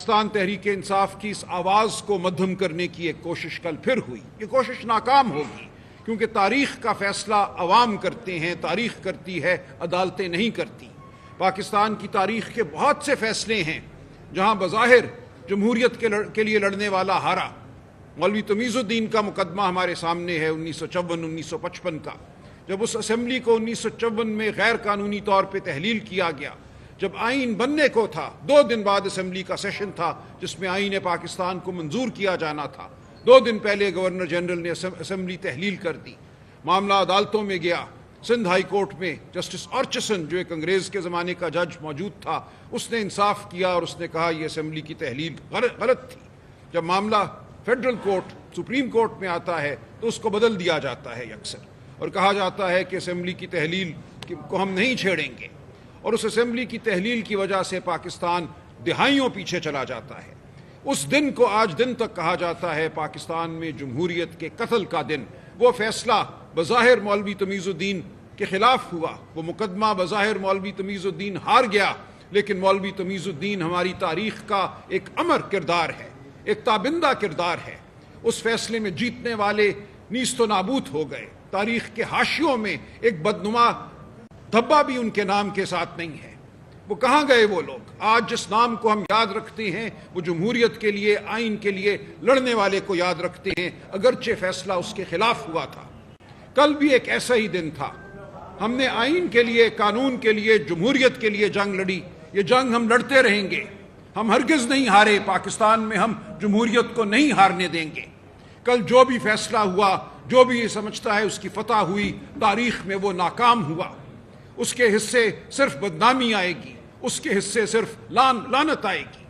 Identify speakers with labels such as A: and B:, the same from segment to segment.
A: پاکستان تحریک انصاف کی اس آواز کو مدھم کرنے کی ایک کوشش کل پھر ہوئی. یہ کوشش ناکام ہوگی کیونکہ تاریخ کا فیصلہ عوام کرتے ہیں، تاریخ کرتی ہے، عدالتیں نہیں کرتی. پاکستان کی تاریخ کے بہت سے فیصلے ہیں جہاں بظاہر جمہوریت کے لیے لڑنے والا ہارا. مولوی تمیز الدین کا مقدمہ ہمارے سامنے ہے 1954-1955 کا، جب اس اسمبلی کو 1954 میں غیر قانونی طور پہ تحلیل کیا گیا. جب آئین بننے کو تھا 2 دن بعد اسمبلی کا سیشن تھا جس میں آئین پاکستان کو منظور کیا جانا تھا. 2 دن پہلے گورنر جنرل نے اسمبلی تحلیل کر دی. معاملہ عدالتوں میں گیا. سندھ ہائی کورٹ میں جسٹس آرچسن جو ایک انگریز کے زمانے کا جج موجود تھا، اس نے انصاف کیا اور اس نے کہا یہ اسمبلی کی تحلیل غلط تھی. جب معاملہ فیڈرل کورٹ سپریم کورٹ میں آتا ہے تو اس کو بدل دیا جاتا ہے اکثر، اور کہا جاتا ہے کہ اسمبلی کی تحلیل کو ہم نہیں چھیڑیں گے. اور اس اسمبلی کی تحلیل کی وجہ سے پاکستان دہائیوں پیچھے چلا جاتا ہے. اس دن کو آج دن تک کہا جاتا ہے پاکستان میں جمہوریت کے قتل کا دن. وہ فیصلہ بظاہر مولوی تمیز الدین کے خلاف ہوا، وہ مقدمہ بظاہر مولوی تمیز الدین ہار گیا، لیکن مولوی تمیز الدین ہماری تاریخ کا ایک امر کردار ہے، ایک تابندہ کردار ہے. اس فیصلے میں جیتنے والے نیست و نابود ہو گئے. تاریخ کے حاشیوں میں ایک بدنما دھبا بھی ان کے نام کے ساتھ نہیں ہے. وہ کہاں گئے وہ لوگ؟ آج جس نام کو ہم یاد رکھتے ہیں وہ جمہوریت کے لیے، آئین کے لیے لڑنے والے کو یاد رکھتے ہیں، اگرچہ فیصلہ اس کے خلاف ہوا تھا. کل بھی ایک ایسا ہی دن تھا. ہم نے آئین کے لیے، قانون کے لیے، جمہوریت کے لیے جنگ لڑی. یہ جنگ ہم لڑتے رہیں گے. ہم ہرگز نہیں ہارے. پاکستان میں ہم جمہوریت کو نہیں ہارنے دیں گے. کل جو بھی فیصلہ ہوا، جو بھی یہ سمجھتا ہے اس کی فتح ہوئی، تاریخ میں وہ ناکام ہوا. اس کے حصے صرف بدنامی آئے گی، اس کے حصے صرف لعنت آئے گی.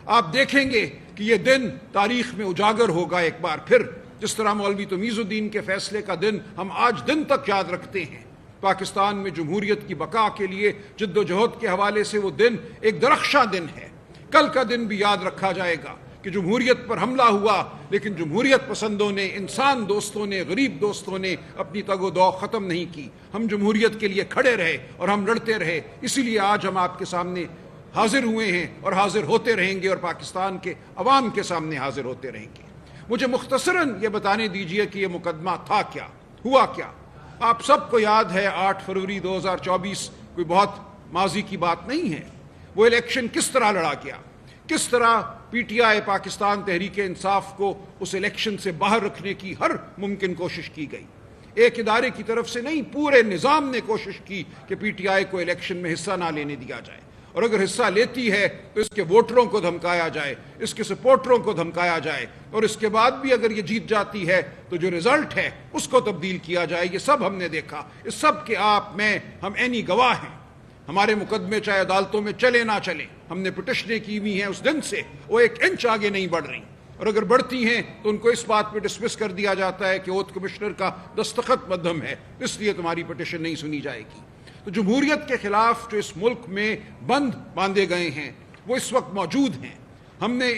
A: آپ دیکھیں گے کہ یہ دن تاریخ میں اجاگر ہوگا ایک بار پھر. جس طرح مولوی تمیز الدین کے فیصلے کا دن ہم آج دن تک یاد رکھتے ہیں. پاکستان میں جمہوریت کی بقا کے لیے جد و جہد کے حوالے سے وہ دن ایک درخشاں دن ہے. کل کا دن بھی یاد رکھا جائے گا کہ جمہوریت پر حملہ ہوا، لیکن جمہوریت پسندوں نے، انسان دوستوں نے، غریب دوستوں نے اپنی تگ و دو ختم نہیں کی. ہم جمہوریت کے لیے کھڑے رہے اور ہم لڑتے رہے. اسی لیے آج ہم آپ کے سامنے حاضر ہوئے ہیں اور حاضر ہوتے رہیں گے اور پاکستان کے عوام کے سامنے حاضر ہوتے رہیں گے. مجھے مختصراً یہ بتانے دیجئے کہ یہ مقدمہ تھا کیا، ہوا کیا. آپ سب کو یاد ہے 8 فروری 2024 کوئی بہت ماضی کی بات نہیں ہے. وہ الیکشن کس طرح لڑا گیا، کس طرح P T I Pakistan Tehreek Insaf کو اس الیکشن سے باہر رکھنے کی ہر ممکن کوشش کی گئی. ایک ادارے کی طرف سے نہیں، پورے نظام نے کوشش کی کہ پی ٹی آئی کو الیکشن میں حصہ نہ لینے دیا جائے، اور اگر حصہ لیتی ہے تو اس کے ووٹروں کو دھمکایا جائے، اس کے سپورٹروں کو دھمکایا جائے، اور اس کے بعد بھی اگر یہ جیت جاتی ہے تو جو رزلٹ ہے اس کو تبدیل کیا جائے. یہ سب ہم نے دیکھا. اس سب کے آپ، میں، ہم عینی گواہ ہیں. ہمارے مقدمے چاہے عدالتوں میں چلے نہ چلے، ہم نے پٹیشنیں کی ہوئی ہیں اس دن سے، وہ 1 انچ آگے نہیں بڑھ رہی، اور اگر بڑھتی ہیں تو ان کو اس بات پہ ڈسمس کر دیا جاتا ہے کہ اوتھ کمشنر کا دستخط مدھم ہے، اس لیے تمہاری پٹیشن نہیں سنی جائے گی. تو جمہوریت کے خلاف جو اس ملک میں بند باندھے گئے ہیں وہ اس وقت موجود ہیں. ہم نے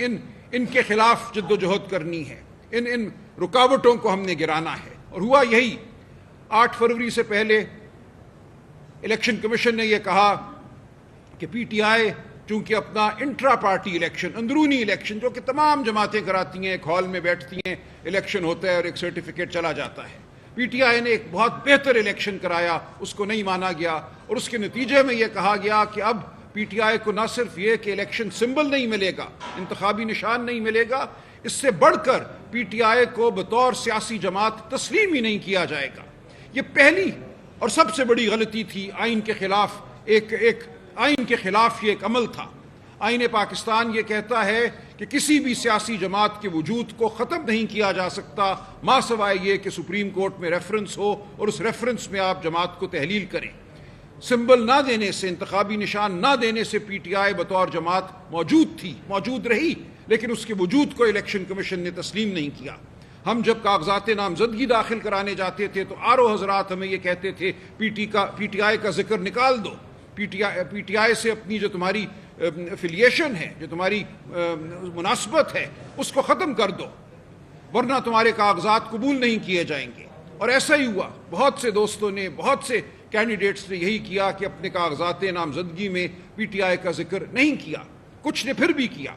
A: ان کے خلاف جد و جہد کرنی ہے. ان رکاوٹوں کو ہم نے گرانا ہے. اور ہوا یہی. 8 فروری سے پہلے الیکشن کمیشن نے یہ کہا کہ پی ٹی آئی چونکہ اپنا انٹرا پارٹی الیکشن، اندرونی الیکشن جو کہ تمام جماعتیں کراتی ہیں، ایک ہال میں بیٹھتی ہیں، الیکشن ہوتا ہے اور ایک سرٹیفکیٹ چلا جاتا ہے، پی ٹی آئی نے ایک بہت بہتر الیکشن کرایا، اس کو نہیں مانا گیا. اور اس کے نتیجے میں یہ کہا گیا کہ اب پی ٹی آئی کو نہ صرف یہ کہ الیکشن سمبل نہیں ملے گا، انتخابی نشان نہیں ملے گا، اس سے بڑھ کر پی ٹی آئی کو بطور سیاسی جماعت تسلیم ہی نہیں کیا جائے گا. یہ پہلی اور سب سے بڑی غلطی تھی. آئین کے خلاف آئین کے خلاف یہ ایک عمل تھا. آئین پاکستان یہ کہتا ہے کہ کسی بھی سیاسی جماعت کے وجود کو ختم نہیں کیا جا سکتا ما سوائے یہ کہ سپریم کورٹ میں ریفرنس ہو اور اس ریفرنس میں آپ جماعت کو تحلیل کریں. سمبل نہ دینے سے، انتخابی نشان نہ دینے سے پی ٹی آئی بطور جماعت موجود تھی، موجود رہی، لیکن اس کے وجود کو الیکشن کمیشن نے تسلیم نہیں کیا. ہم جب کاغذات نامزدگی داخل کرانے جاتے تھے تو آرو حضرات ہمیں یہ کہتے تھے پی ٹی آئی کا ذکر نکال دو، پی ٹی آئی سے اپنی جو تمہاری افیلیشن ہے، جو تمہاری مناسبت ہے، اس کو ختم کر دو، ورنہ تمہارے کاغذات قبول نہیں کیے جائیں گے. اور ایسا ہی ہوا. بہت سے دوستوں نے، بہت سے کینڈیڈیٹس نے یہی کیا کہ اپنے کاغذات نامزدگی میں پی ٹی آئی کا ذکر نہیں کیا. کچھ نے پھر بھی کیا.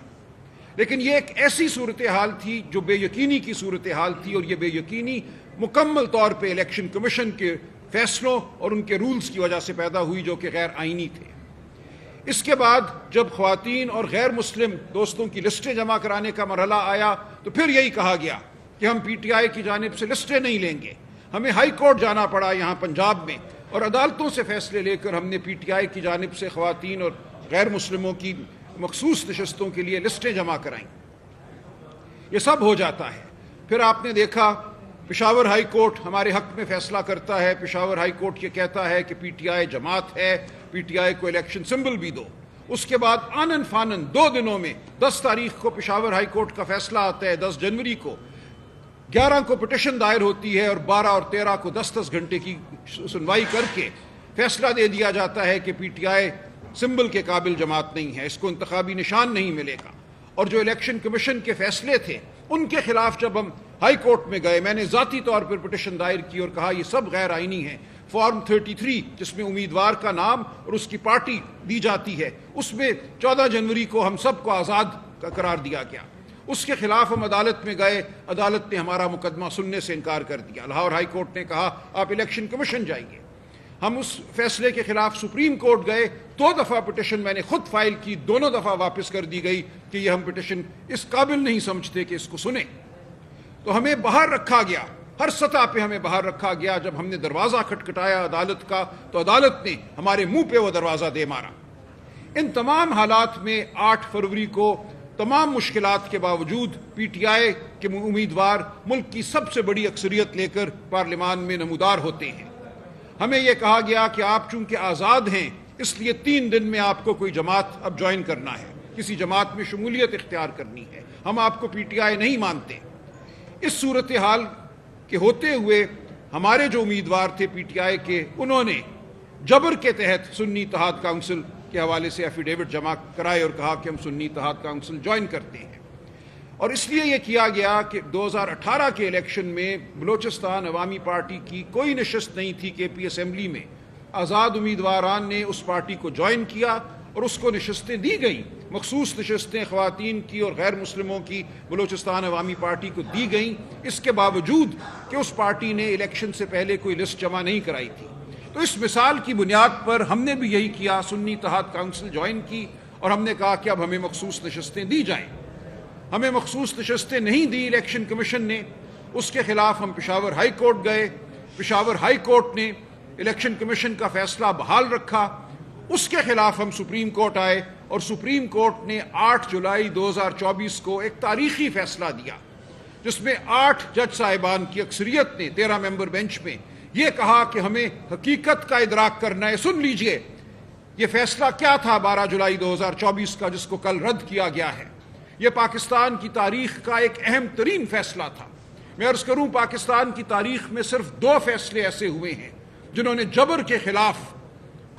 A: لیکن یہ ایک ایسی صورتحال تھی جو بے یقینی کی صورتحال تھی، اور یہ بے یقینی مکمل طور پہ الیکشن کمیشن کے فیصلوں اور ان کے رولز کی وجہ سے پیدا ہوئی جو کہ غیر آئینی تھے۔ اس کے بعد جب خواتین اور غیر مسلم دوستوں کی لسٹیں جمع کرانے کا مرحلہ آیا تو پھر یہی کہا گیا کہ ہم پی ٹی آئی کی جانب سے لسٹیں نہیں لیں گے۔ ہمیں ہائی کورٹ جانا پڑا یہاں پنجاب میں، اور عدالتوں سے فیصلے لے کر ہم نے پی ٹی آئی کی جانب سے خواتین اور غیر مسلموں کی مخصوص نشستوں کے لیے لسٹیں جمع کرائیں۔ یہ سب ہو جاتا ہے۔ پھر آپ نے دیکھا پشاور ہائی کورٹ ہمارے حق میں فیصلہ کرتا ہے۔ پشاور ہائی کورٹ یہ کہتا ہے کہ پی ٹی آئی جماعت ہے، پی ٹی آئی کو الیکشن سمبل بھی دو۔ اس کے بعد آنن فانن 2 دنوں میں 10 تاریخ کو پشاور ہائی کورٹ کا فیصلہ آتا ہے، 10 جنوری کو 11 کو پٹیشن دائر ہوتی ہے، اور 12 اور 13 کو 10 گھنٹے کی سنوائی کر کے فیصلہ دے دیا جاتا ہے کہ پی ٹی آئی سمبل کے قابل جماعت نہیں ہے، اس کو انتخابی نشان نہیں ملے گا۔ اور جو الیکشن کمیشن کے فیصلے تھے ان کے خلاف جب ہم ہائی کورٹ میں گئے، میں نے ذاتی طور پر پٹیشن دائر کی اور کہا یہ سب غیر آئینی ہے۔ فارم 33 جس میں امیدوار کا نام اور اس کی پارٹی دی جاتی ہے، اس میں 14 جنوری کو ہم سب کو آزاد قرار دیا گیا۔ اس کے خلاف ہم عدالت میں گئے، عدالت نے ہمارا مقدمہ سننے سے انکار کر دیا۔ لاہور ہائی کورٹ نے کہا آپ الیکشن کمیشن جائیے۔ ہم اس فیصلے کے خلاف سپریم کورٹ گئے، 2 دفعہ پٹیشن میں نے خود فائل کی، دونوں دفعہ واپس کر دی گئی کہ یہ ہم پٹیشن اس قابل نہیں سمجھتے کہ اس کو سنیں۔ تو ہمیں باہر رکھا گیا، ہر سطح پہ ہمیں باہر رکھا گیا۔ جب ہم نے دروازہ کھٹکھٹایا عدالت کا تو عدالت نے ہمارے منہ پہ وہ دروازہ دے مارا۔ ان تمام حالات میں 8 فروری کو تمام مشکلات کے باوجود پی ٹی آئی کے امیدوار ملک کی سب سے بڑی اکثریت لے کر پارلیمان میں نمودار ہوتے ہیں۔ ہمیں یہ کہا گیا کہ آپ چونکہ آزاد ہیں اس لیے 3 دن میں آپ کو کوئی جماعت اب جوائن کرنا ہے، کسی جماعت میں شمولیت اختیار کرنی ہے، ہم آپ کو پی ٹی آئی نہیں مانتے۔ اس صورتحال کے ہوتے ہوئے ہمارے جو امیدوار تھے پی ٹی آئی کے، انہوں نے جبر کے تحت سنی اتحاد کونسل کے حوالے سے ایفیڈیوٹ جمع کرائے اور کہا کہ ہم سنی اتحاد کونسل جوائن کرتے ہیں۔ اور اس لیے یہ کیا گیا کہ 2018 کے الیکشن میں بلوچستان عوامی پارٹی کی کوئی نشست نہیں تھی کے پی اسمبلی میں، آزاد امیدواران نے اس پارٹی کو جوائن کیا اور اس کو نشستیں دی گئیں، مخصوص نشستیں خواتین کی اور غیر مسلموں کی بلوچستان عوامی پارٹی کو دی گئیں، اس کے باوجود کہ اس پارٹی نے الیکشن سے پہلے کوئی لسٹ جمع نہیں کرائی تھی۔ تو اس مثال کی بنیاد پر ہم نے بھی یہی کیا، سنی اتحاد کونسل جوائن کی، اور ہم نے کہا کہ اب ہمیں مخصوص نشستیں دی جائیں۔ ہمیں مخصوص نشستیں نہیں دی الیکشن کمیشن نے، اس کے خلاف ہم پشاور ہائی کورٹ گئے۔ پشاور ہائی کورٹ نے الیکشن کمیشن کا فیصلہ بحال رکھا۔ اس کے خلاف ہم سپریم کورٹ آئے، اور سپریم کورٹ نے 8 جولائی 2024 کو ایک تاریخی فیصلہ دیا جس میں 8 جج صاحبان کی اکثریت نے 13 ممبر بینچ میں یہ کہا کہ ہمیں حقیقت کا ادراک کرنا ہے۔ سن لیجئے یہ فیصلہ کیا تھا 12 جولائی 2024 کا جس کو کل رد کیا گیا ہے۔ یہ پاکستان کی تاریخ کا ایک اہم ترین فیصلہ تھا۔ میں عرض کروں پاکستان کی تاریخ میں صرف 2 فیصلے ایسے ہوئے ہیں جنہوں نے جبر کے خلاف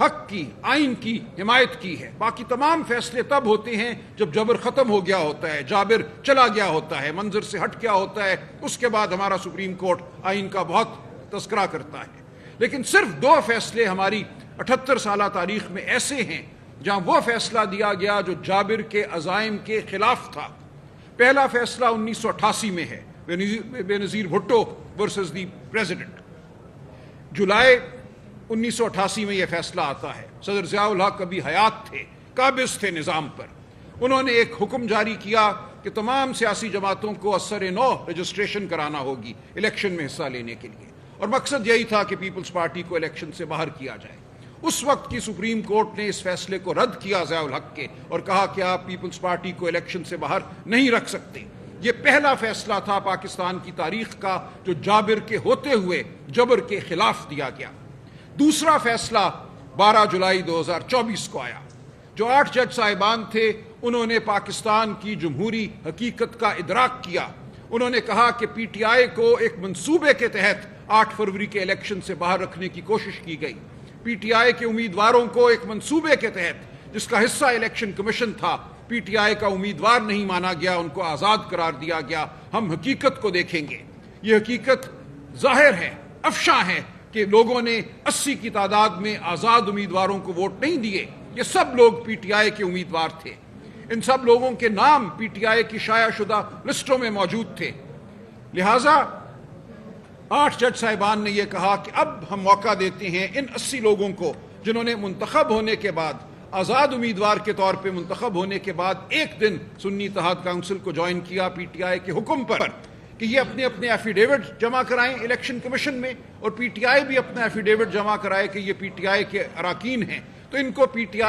A: حق کی، آئین کی حمایت کی ہے۔ باقی تمام فیصلے تب ہوتے ہیں جب جبر ختم ہو گیا ہوتا ہے، جابر چلا گیا ہوتا ہے، منظر سے ہٹ گیا ہوتا ہے، اس کے بعد ہمارا سپریم کورٹ آئین کا بہت تذکرہ کرتا ہے۔ لیکن صرف 2 فیصلے ہماری 78 سالہ تاریخ میں ایسے ہیں جہاں وہ فیصلہ دیا گیا جو جابر کے عزائم کے خلاف تھا۔ پہلا فیصلہ 1988 میں ہے، بے نظیر بھٹو ورسز دی پریزیڈنٹ۔ جولائی 1988 میں یہ فیصلہ آتا ہے۔ صدر ضیاء الحق ابھی حیات تھے، قابض تھے نظام پر۔ انہوں نے ایک حکم جاری کیا کہ تمام سیاسی جماعتوں کو اثر نو رجسٹریشن کرانا ہوگی الیکشن میں حصہ لینے کے لیے، اور مقصد یہی تھا کہ پیپلز پارٹی کو الیکشن سے باہر کیا جائے۔ اس وقت کی سپریم کورٹ نے اس فیصلے کو رد کیا ضیاء الحق کے، اور کہا کہ آپ پیپلز پارٹی کو الیکشن سے باہر نہیں رکھ سکتے۔ یہ پہلا فیصلہ تھا پاکستان کی تاریخ کا جو جابر کے ہوتے ہوئے جبر کے خلاف دیا گیا۔ دوسرا فیصلہ 12 جولائی 2024 کو آیا۔ جو 8 جج صاحبان تھے انہوں نے پاکستان کی جمہوری حقیقت کا ادراک کیا۔ انہوں نے کہا کہ پی ٹی آئی کو ایک منصوبے کے تحت 8 فروری کے الیکشن سے باہر رکھنے کی کوشش کی گئی۔ پی ٹی آئی کے امیدواروں کو ایک منصوبے کے تحت جس کا حصہ الیکشن کمیشن تھا، پی ٹی آئی کا امیدوار نہیں مانا گیا، ان کو آزاد قرار دیا گیا۔ ہم حقیقت کو دیکھیں گے۔ یہ حقیقت ظاہر ہے، افشاں ہے کہ لوگوں نے 80 کی تعداد میں آزاد امیدواروں کو ووٹ نہیں دیے۔ یہ سب لوگ پی ٹی آئی کے امیدوار تھے۔ ان سب لوگوں کے نام پی ٹی آئی کی شائع شدہ لسٹوں میں موجود تھے۔ لہٰذا 8 جج صاحبان نے یہ کہا کہ اب ہم موقع دیتے ہیں ان 80 لوگوں کو جنہوں نے منتخب ہونے کے بعد، آزاد امیدوار کے طور پہ منتخب ہونے کے بعد ایک دن سنی اتحاد کونسل کو جوائن کیا پی ٹی آئی کے حکم پر، کہ یہ اپنے اپنے ایفیڈیوٹ جمع کرائیں الیکشن کمیشن میں، اور پی ٹی آئی بھی اپنا ایفیڈیوٹ جمع کرائے کہ یہ پی ٹی آئی کے اراکین ہیں۔ تو ان کو پی ٹی آئی